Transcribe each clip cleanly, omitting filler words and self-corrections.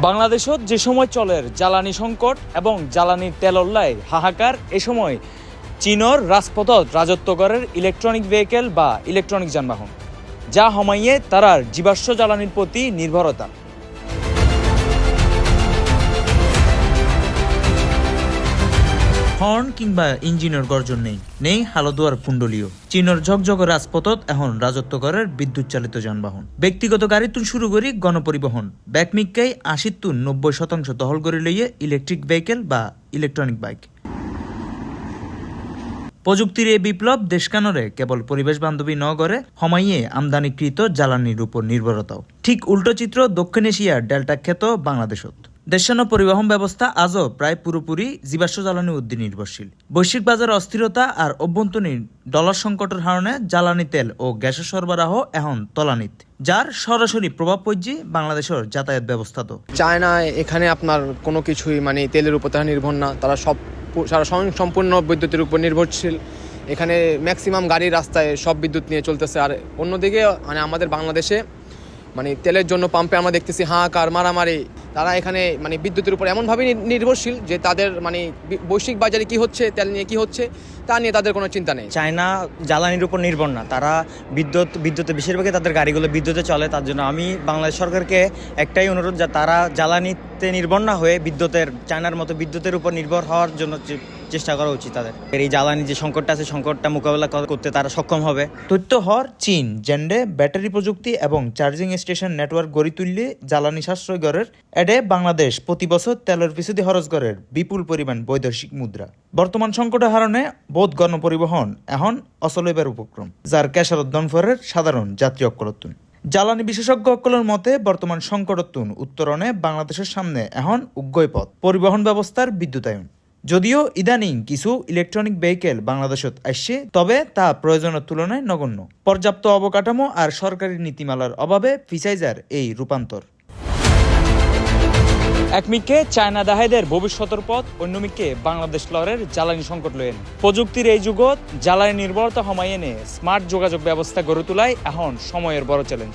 বাংলাদেশত যে সময় চলের জ্বালানি সংকট এবং জ্বালানির তেলল্লায় হাহাকার, এ সময় চীনের রাজপথত রাজত্ব করের ইলেকট্রনিক ভেহিকেল বা ইলেকট্রনিক যানবাহন, যা হমাইয়ে তারার জীবাশ্ম জ্বালানির প্রতি নির্ভরতা। হর্ন কিংবা ইঞ্জিনের গর্জন নেই হালদুয়ার কুণ্ডলীয়। চীনের ঝকঝক রাজপথত এখন রাজত্ব করার বিদ্যুৎ চালিত যানবাহন, ব্যক্তিগত গাড়ি তুন শুরু করি গণপরিবহন, ব্যাকমিককাই 80-90% দখল করে লইয়ে ইলেকট্রিক ভেহিকেল বা ইলেকট্রনিক বাইক। প্রযুক্তির এই বিপ্লব দেশকানরে কেবল পরিবেশ বান্ধবী ন করে হমাইয়ে আমদানিকৃত জ্বালানির উপর নির্ভরতাও। ঠিক উল্টো চিত্র দক্ষিণ এশিয়ার ডেল্টা খ্যাত বাংলাদেশত। দেশানো পরিবহন ব্যবস্থা আজও প্রায় পুরোপুরি জীবাশ্ম জ্বালানি উদ্দিন নির্ভরশীল। বৈশ্বিক বাজার অস্থিরতা আর অভ্যন্তরীণ ডলার সংকটের কারণে জ্বালানি তেল ও গ্যাসের সরবরাহ এখন তলানিত, যার সরাসরি প্রভাব পড়ছে বাংলাদেশের যাতায়াত ব্যবস্থাতে। চায়না এখানে আপনার কোনো কিছুই তেলের উপর তারা নির্ভর না, তারা সম্পূর্ণ বিদ্যুতের উপর নির্ভরশীল। এখানে ম্যাক্সিমাম গাড়ি রাস্তায় সব বিদ্যুৎ নিয়ে চলতেছে। আর অন্যদিকে আমাদের বাংলাদেশে তেলের জন্য পাম্পে আমরা দেখতেছি হাহাকার, মারামারি। তারা এখানে বিদ্যুতের উপর এমনভাবে নির্ভরশীল যে তাদের বৈশ্বিক বাজারে কি হচ্ছে, তেল নিয়ে কি হচ্ছে তা নিয়ে তাদের কোনো চিন্তা নেই। চায়না জ্বালানির উপর নির্ভর না, তারা বিদ্যুতে বেশিরভাগই তাদের গাড়িগুলো বিদ্যুতে চলে। তার জন্য আমি বাংলাদেশ সরকারকে একটাই অনুরোধ, যে তারা জ্বালানিতে নির্ভর না হয়ে চায়নার মতো বিদ্যুতের উপর নির্ভর হওয়ার জন্য চেষ্টা করা উচিত তাদের। এই জ্বালানি যে সংকটটা আছে, সংকটটা মোকাবেলা করতে তারা সক্ষম হবে। তথ্য হর চীন জেন্ডে ব্যাটারি প্রযুক্তি এবং চার্জিং স্টেশন নেটওয়ার্ক গড়ি তুললে জ্বালানি সাশ্রয় গড়ের এডে বাংলাদেশ প্রতি বছর তেলের পিছুদি খরচ গড়ের বিপুল পরিমাণ বৈদেশিক মুদ্রা। বর্তমান সংকটের কারণে বোধ গণপরিবহন এখন অচলইবার উপক্রম, যার ক্যাশারোদ্দন ফরের সাধারণ যাত্রী অক্কলতুন। জ্বালানি বিশেষজ্ঞ অক্কলের মতে বর্তমান সংকটতুন উত্তরণে বাংলাদেশের সামনে এখন উগ্গয় পথ পরিবহন ব্যবস্থার বিদ্যুতায়ন। যদিও ইদানিং কিছু ইলেকট্রনিক ভেহিকেল বাংলাদেশত আসছে, তবে তা প্রয়োজনের তুলনায় নগণ্য। পর্যাপ্ত অবকাঠামো আর সরকারি নীতিমালার অভাবে ফিসাইজার এই রূপান্তর। একমিকে চায়না দাহাইদের ভবিষ্যতের পথ, অন্যমিকে বাংলাদেশ লরের জ্বালানি সংকট লয়েন। প্রযুক্তির এই যুগত জ্বালানি নির্ভরতা হমাইয়ে নে স্মার্ট যোগাযোগ ব্যবস্থা গড়ে তোলাই এখন সময়ের বড় challenge.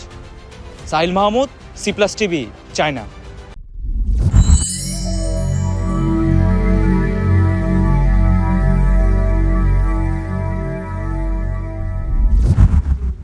Sahil Mahmud, C+ TV, China.